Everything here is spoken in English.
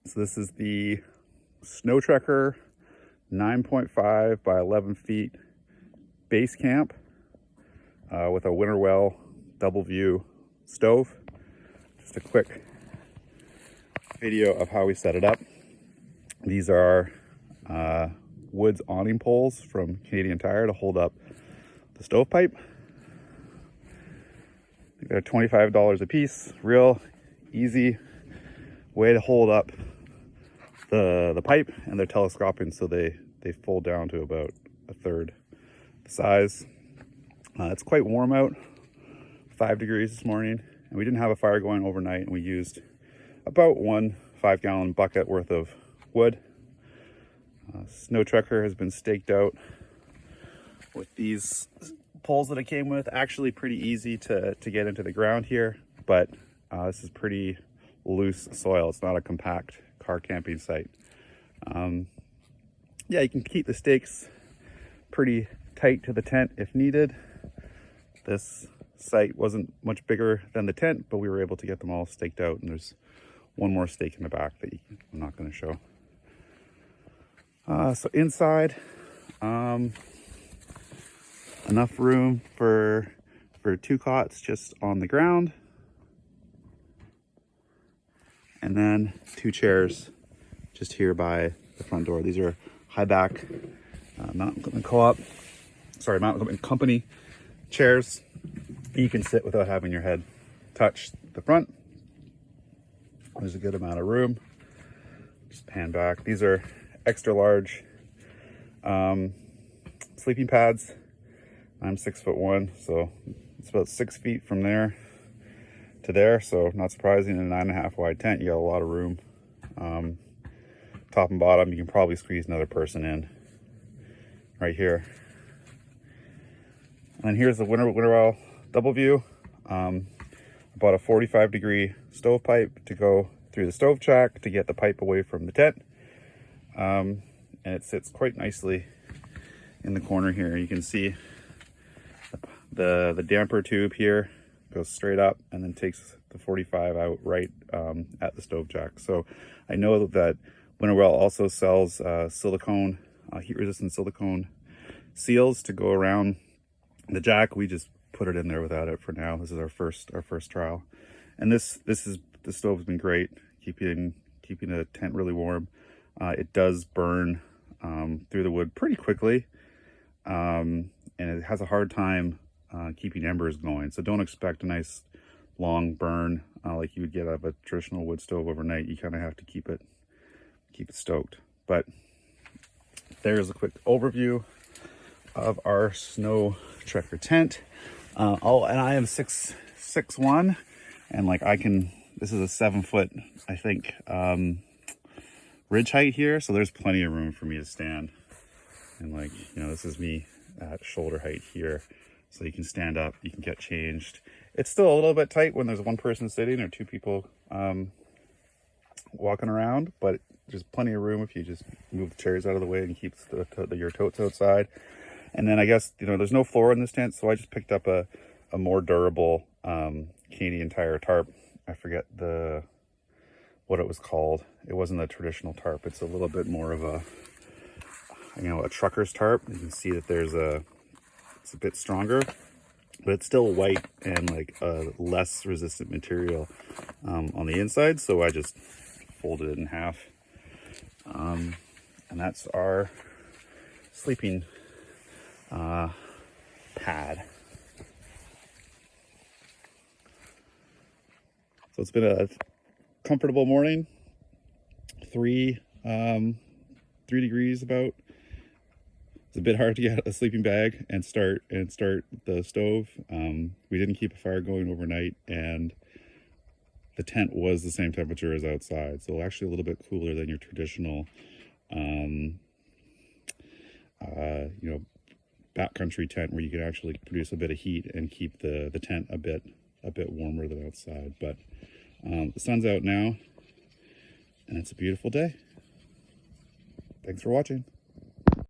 So this is the Snowtrekker 9.5 by 11 feet base camp with a Winnerwell double view stove. Just a quick video of how we set it up. These are Woods awning poles from Canadian Tire to hold up the stovepipe. They're $25 a piece. Real easy way to hold up the pipe, and they're telescoping, so they fold down to about a third the size. It's quite warm out, 5 degrees this morning, and we didn't have a fire going overnight, and we used about one 5-gallon bucket worth of wood. Snowtrekker has been staked out with these poles that it came with. Actually pretty easy to get into the ground here, but this is pretty loose soil. It's not a compact car camping site. Yeah, you can keep the stakes pretty tight to the tent if needed. This site wasn't much bigger than the tent, but we were able to get them all staked out, and there's one more stake in the back that I'm not going to show. So inside, enough room for 2 cots just on the ground, and then 2 chairs just here by the front door. These are high back Mountain Equipment Company chairs. You can sit without having your head touch the front. There's a good amount of room. Just pan back. These are extra large sleeping pads. I'm 6'1", so it's about 6 feet from there to there. So not surprising, in a 9.5 wide tent, you got a lot of room. Top and bottom, you can probably squeeze another person in right here. And then here's the Winnerwell double view. About a 45-degree stovepipe to go through the stove track to get the pipe away from the tent. And it sits quite nicely in the corner here. You can see the damper tube here goes straight up and then takes the 45 out right at the stove jack. So I know that Winnerwell also sells silicone, heat-resistant silicone seals to go around the jack. We just put it in there without it for now. This is our first trial, and the stove has been great, keeping the tent really warm. It does burn through the wood pretty quickly, and it has a hard time keeping embers going. So don't expect a nice long burn like you would get out of a traditional wood stove overnight. You kind of have to keep it stoked. But there's a quick overview of our Snowtrekker tent. And I am 6'1", and like this is a 7-foot, I think, ridge height here, so there's plenty of room for me to stand. And this is me at shoulder height here, so you can stand up, you can get changed. It's still a little bit tight when there's one person sitting or 2 people walking around, but there's plenty of room if you just move the chairs out of the way and keep your totes outside. And then I guess, there's no floor in this tent, so I just picked up a more durable Canadian Tire tarp. I forget what it was called. It wasn't a traditional tarp. It's a little bit more of a trucker's tarp. You can see that it's a bit stronger, but it's still white and like a less resistant material on the inside. So I just folded it in half. And that's our sleeping pad. So it's been a comfortable morning. 3 degrees about. It's a bit hard to get out a sleeping bag and start the stove. We didn't keep a fire going overnight, and the tent was the same temperature as outside, so actually a little bit cooler than your traditional backcountry tent, where you can actually produce a bit of heat and keep the tent a bit warmer than outside. But the sun's out now, and it's a beautiful day. Thanks for watching.